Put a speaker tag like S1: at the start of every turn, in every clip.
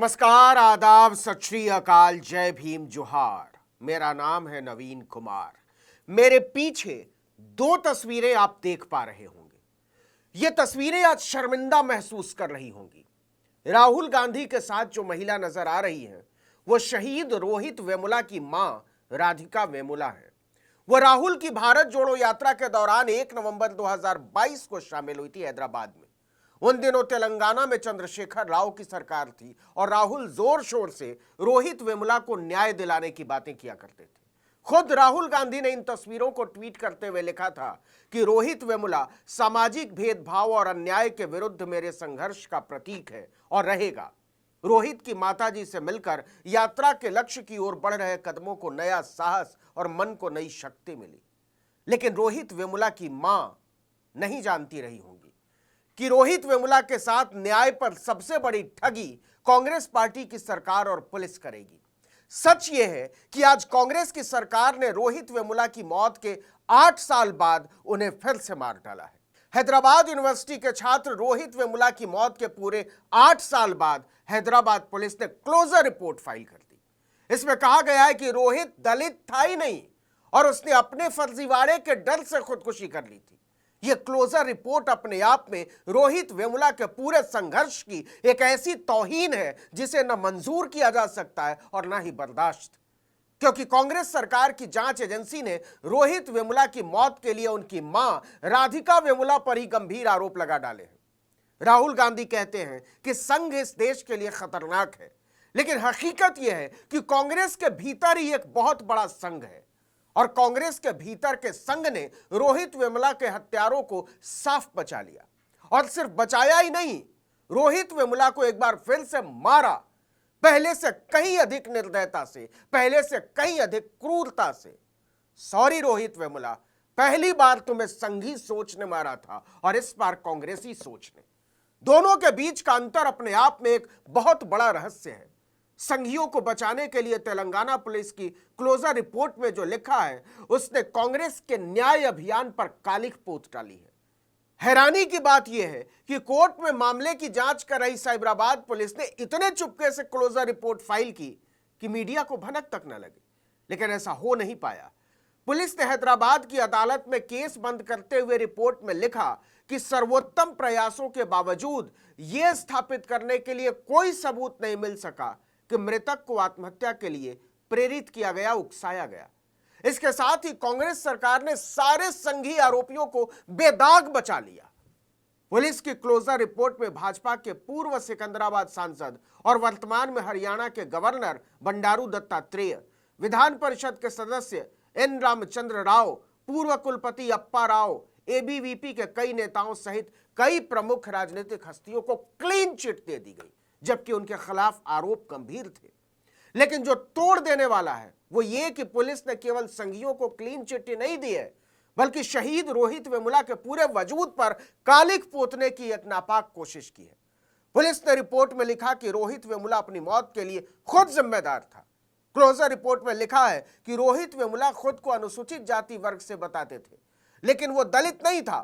S1: नमस्कार, आदाब, सत श्री अकाल, जय भीम, जोहार। मेरा नाम है नवीन कुमार। मेरे पीछे दो तस्वीरें आप देख पा रहे होंगे। ये तस्वीरें आज शर्मिंदा महसूस कर रही होंगी। राहुल गांधी के साथ जो महिला नजर आ रही है वो शहीद रोहित वेमुला की मां राधिका वेमुला है। वो राहुल की भारत जोड़ो यात्रा के दौरान 1 नवंबर 2022 को शामिल हुई थी हैदराबाद में। उन दिनों तेलंगाना में चंद्रशेखर राव की सरकार थी और राहुल जोर शोर से रोहित वेमुला को न्याय दिलाने की बातें किया करते थे। खुद राहुल गांधी ने इन तस्वीरों को ट्वीट करते हुए लिखा था कि रोहित वेमुला सामाजिक भेदभाव और अन्याय के विरुद्ध मेरे संघर्ष का प्रतीक है और रहेगा। रोहित की माताजी से मिलकर यात्रा के लक्ष्य की ओर बढ़ रहे कदमों को नया साहस और मन को नई शक्ति मिली। लेकिन रोहित वेमुला की मां नहीं जानती रही होंगी कि रोहित वेमुला के साथ न्याय पर सबसे बड़ी ठगी कांग्रेस पार्टी की सरकार और पुलिस करेगी। सच यह है कि आज कांग्रेस की सरकार ने रोहित वेमुला की मौत के 8 साल बाद उन्हें फिर से मार डाला है। हैदराबाद यूनिवर्सिटी के छात्र रोहित वेमुला की मौत के पूरे 8 साल बाद हैदराबाद पुलिस ने क्लोजर रिपोर्ट फाइल कर दी। इसमें कहा गया है कि रोहित दलित था ही नहीं और उसने अपने फर्जीवाड़े के डर से खुदकुशी कर ली थी। यह क्लोजर रिपोर्ट अपने आप में रोहित वेमुला के पूरे संघर्ष की एक ऐसी तौहीन है जिसे न मंजूर किया जा सकता है और न ही बर्दाश्त, क्योंकि कांग्रेस सरकार की जांच एजेंसी ने रोहित वेमुला की मौत के लिए उनकी मां राधिका वेमुला पर ही गंभीर आरोप लगा डाले हैं। राहुल गांधी कहते हैं कि संघ इस देश के लिए खतरनाक है, लेकिन हकीकत यह है कि कांग्रेस के भीतर ही एक बहुत बड़ा संघ है और कांग्रेस के भीतर के संघ ने रोहित वेमुला के हत्यारों को साफ बचा लिया और सिर्फ बचाया ही नहीं, रोहित वेमुला को एक बार फिर से मारा, पहले से कहीं अधिक निर्दयता से, पहले से कहीं अधिक क्रूरता से। सॉरी रोहित वेमुला, पहली बार तुम्हें संघी सोच ने मारा था और इस बार कांग्रेसी सोच ने। दोनों के बीच का अंतर अपने आप में एक बहुत बड़ा रहस्य है। संघियों को बचाने के लिए तेलंगाना पुलिस की क्लोजर रिपोर्ट में जो लिखा है उसने कांग्रेस के न्याय अभियान पर कालिख पोत डाली है। हैरानी की बात यह है कि कोर्ट में मामले की जांच कर रही साइबराबाद पुलिस ने इतने चुपके से क्लोजर रिपोर्ट फाइल की कि मीडिया को भनक तक न लगी, लेकिन ऐसा हो नहीं पाया। पुलिस ने हैदराबाद की अदालत में केस बंद करते हुए रिपोर्ट में लिखा कि सर्वोत्तम प्रयासों के बावजूद यह स्थापित करने के लिए कोई सबूत नहीं मिल सका कि मृतक को आत्महत्या के लिए प्रेरित किया गया, उकसाया गया। इसके साथ ही कांग्रेस सरकार ने सारे संघी आरोपियों को बेदाग बचा लिया। पुलिस की क्लोजर रिपोर्ट में भाजपा के पूर्व सिकंदराबाद सांसद और वर्तमान में हरियाणा के गवर्नर बंडारू दत्तात्रेय, विधान परिषद के सदस्य एन रामचंद्र राव, पूर्व कुलपति अप्पा राव, एबीवीपी के कई नेताओं सहित कई प्रमुख राजनीतिक हस्तियों को क्लीन चिट दे दी गई, जबकि उनके खिलाफ आरोप गंभीर थे। लेकिन जो तोड़ देने वाला है वो ये कि पुलिस ने केवल संघियों को क्लीन चिट नहीं दी है, बल्कि शहीद रोहित वेमुला के पूरे वजूद पर कालिख पोतने की एक नापाक कोशिश की है। पुलिस ने रिपोर्ट में लिखा कि रोहित वेमुला अपनी मौत के लिए खुद जिम्मेदार था। क्लोजर रिपोर्ट में लिखा है कि रोहित वेमुला खुद को अनुसूचित जाति वर्ग से बताते थे, लेकिन वो दलित नहीं था।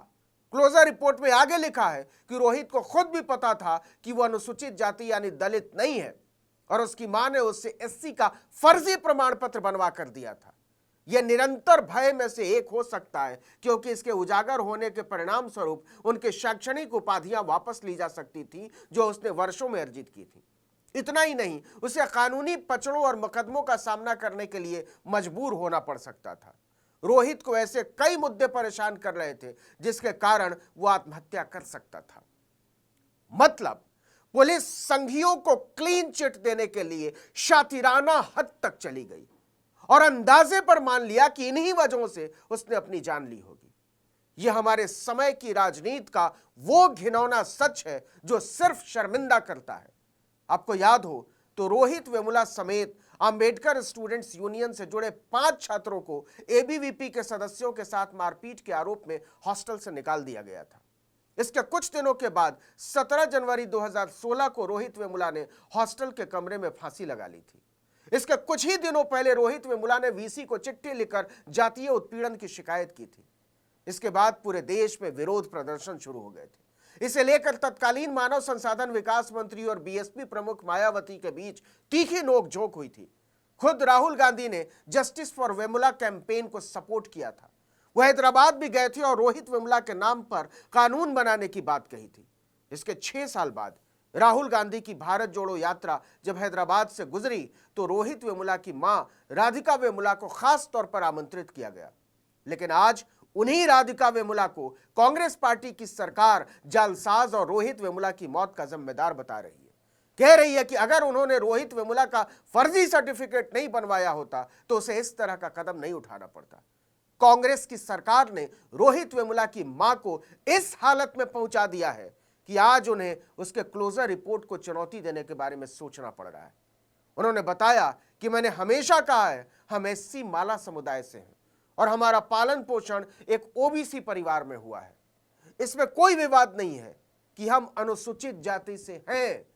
S1: क्लोजर रिपोर्ट में आगे लिखा है कि रोहित को खुद भी पता था कि वह अनुसूचित जाति यानी दलित नहीं है और उसकी मां ने उससे एससी का फर्जी प्रमाण पत्र बनवा कर दिया था। यह निरंतर भय में से एक हो सकता है, क्योंकि इसके उजागर होने के परिणाम स्वरूप उनके शैक्षणिक उपाधियां वापस ली जा सकती थी जो उसने वर्षों में अर्जित की थी। इतना ही नहीं, उसे कानूनी पचड़ों और मुकदमों का सामना करने के लिए मजबूर होना पड़ सकता था। रोहित को ऐसे कई मुद्दे परेशान कर रहे थे जिसके कारण वो आत्महत्या कर सकता था। मतलब पुलिस संघियों को क्लीन चिट देने के लिए शातिराना हद तक चली गई और अंदाजे पर मान लिया कि इन्हीं वजहों से उसने अपनी जान ली होगी। यह हमारे समय की राजनीति का वो घिनौना सच है जो सिर्फ शर्मिंदा करता है। आपको याद हो तो रोहित वेमुला समेत अंबेडकर स्टूडेंट्स यूनियन से जुड़े 5 छात्रों को एबीवीपी के सदस्यों के साथ मारपीट के आरोप में हॉस्टल से निकाल दिया गया था। इसके कुछ दिनों के बाद 17 जनवरी 2016 को रोहित वेमुला ने हॉस्टल के कमरे में फांसी लगा ली थी। इसके कुछ ही दिनों पहले रोहित वेमुला ने वीसी को चिट्ठी लिखकर जातीय उत्पीड़न की शिकायत की थी। इसके बाद पूरे देश में विरोध प्रदर्शन शुरू हो गए थे। इसे लेकर तत्कालीन मानव संसाधन विकास मंत्री और बीएसपी प्रमुख मायावती के बीच तीखी नोकझोंक हुई थी। खुद राहुल गांधी ने जस्टिस फॉर वेमुला कैंपेन को सपोर्ट किया था। वह हैदराबाद भी गए थे और रोहित वेमुला के नाम पर कानून बनाने की बात कही थी। इसके 6 साल बाद राहुल गांधी की भारत जोड़ो यात्रा जब हैदराबाद से गुजरी तो रोहित वेमुला की मां राधिका वेमुला को खास तौर पर आमंत्रित किया गया। लेकिन आज उन्हीं राधिका वेमुला को कांग्रेस पार्टी की सरकार जालसाज और रोहित वेमुला की मौत का जिम्मेदार बता रही है। कह रही है कि अगर उन्होंने रोहित वेमुला का फर्जी सर्टिफिकेट नहीं बनवाया होता तो उसे इस तरह का कदम नहीं उठाना पड़ता। कांग्रेस की सरकार ने रोहित वेमुला की मां को इस हालत में पहुंचा दिया है कि आज उन्हें उसके क्लोजर रिपोर्ट को चुनौती देने के बारे में सोचना पड़ रहा है। उन्होंने बताया कि मैंने हमेशा कहा है हम एससी माला समुदाय से हैं और हमारा पालन पोषण एक ओबीसी परिवार में हुआ है। इसमें कोई विवाद नहीं है कि हम अनुसूचित जाति से हैं।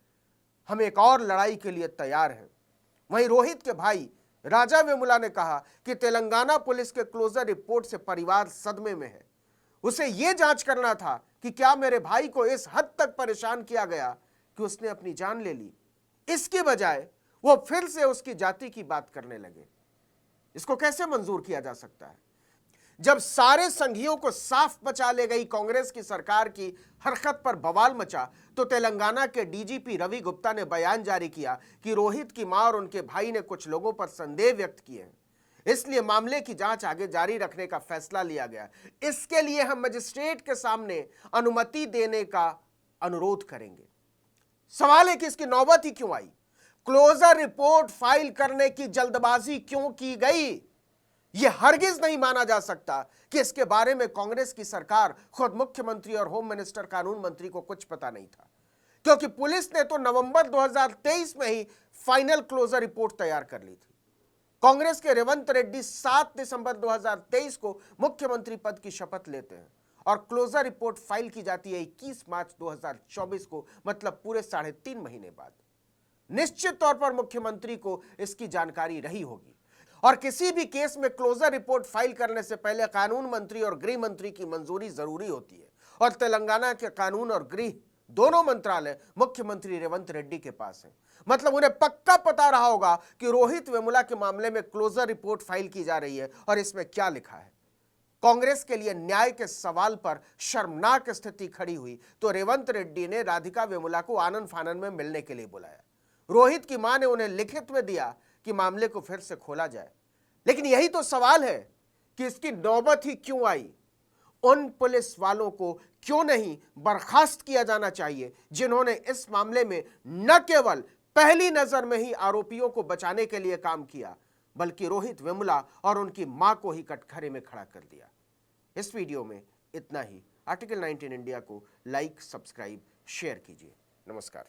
S1: हम एक और लड़ाई के लिए तैयार हैं। वहीं रोहित के भाई राजा वेमुला ने कहा कि तेलंगाना पुलिस के क्लोजर रिपोर्ट से परिवार सदमे में है। उसे यह जांच करना था कि क्या मेरे भाई को इस हद तक परेशान किया गया कि उसने अपनी जान ले ली। इसके बजाय वो फिर से उसकी जाति की बात करने लगे। इसको कैसे मंजूर किया जा सकता है? जब सारे संघियों को साफ बचा ले गई कांग्रेस की सरकार की हरकत पर बवाल मचा तो तेलंगाना के डीजीपी रवि गुप्ता ने बयान जारी किया कि रोहित की मां और उनके भाई ने कुछ लोगों पर संदेह व्यक्त किए हैं, इसलिए मामले की जांच आगे जारी रखने का फैसला लिया गया। इसके लिए हम मजिस्ट्रेट के सामने अनुमति देने का अनुरोध करेंगे। सवाल है कि इसकी नौबत ही क्यों आई? क्लोजर रिपोर्ट फाइल करने की जल्दबाजी क्यों की गई? यह हरगिज नहीं माना जा सकता कि इसके बारे में कांग्रेस की सरकार, खुद मुख्यमंत्री और होम मिनिस्टर कानून मंत्री को कुछ पता नहीं था, क्योंकि पुलिस ने तो नवंबर 2023 में ही फाइनल क्लोजर रिपोर्ट तैयार कर ली थी। कांग्रेस के रेवंत रेड्डी 7 दिसंबर 2023 को मुख्यमंत्री पद की शपथ लेते हैं और क्लोजर रिपोर्ट फाइल की जाती है 21 मार्च 2024 को, मतलब पूरे 3.5 महीने बाद। निश्चित तौर पर मुख्यमंत्री को इसकी जानकारी रही होगी और किसी भी केस में क्लोजर रिपोर्ट फाइल करने से पहले कानून मंत्री और गृह मंत्री की मंजूरी जरूरी होती है और तेलंगाना के कानून और गृह दोनों मंत्रालय मुख्यमंत्री रेवंत रेड्डी के पास है। मतलब उन्हें पक्का पता रहा होगा कि रोहित वेमुला के मामले में क्लोजर रिपोर्ट फाइल की जा रही है और इसमें क्या लिखा है। कांग्रेस के लिए न्याय के सवाल पर शर्मनाक स्थिति खड़ी हुई तो रेवंत रेड्डी ने राधिका वेमुला को आनन फानन में मिलने के लिए बुलाया। रोहित की मां ने उन्हें लिखित में दिया कि मामले को फिर से खोला जाए। लेकिन यही तो सवाल है कि इसकी नौबत ही क्यों आई? उन पुलिस वालों को क्यों नहीं बर्खास्त किया जाना चाहिए जिन्होंने इस मामले में न केवल पहली नजर में ही आरोपियों को बचाने के लिए काम किया, बल्कि रोहित वेमुला और उनकी मां को ही कटघरे में खड़ा कर दिया। इस वीडियो में इतना ही। आर्टिकल 19 इंडिया को लाइक, सब्सक्राइब, शेयर कीजिए। नमस्कार।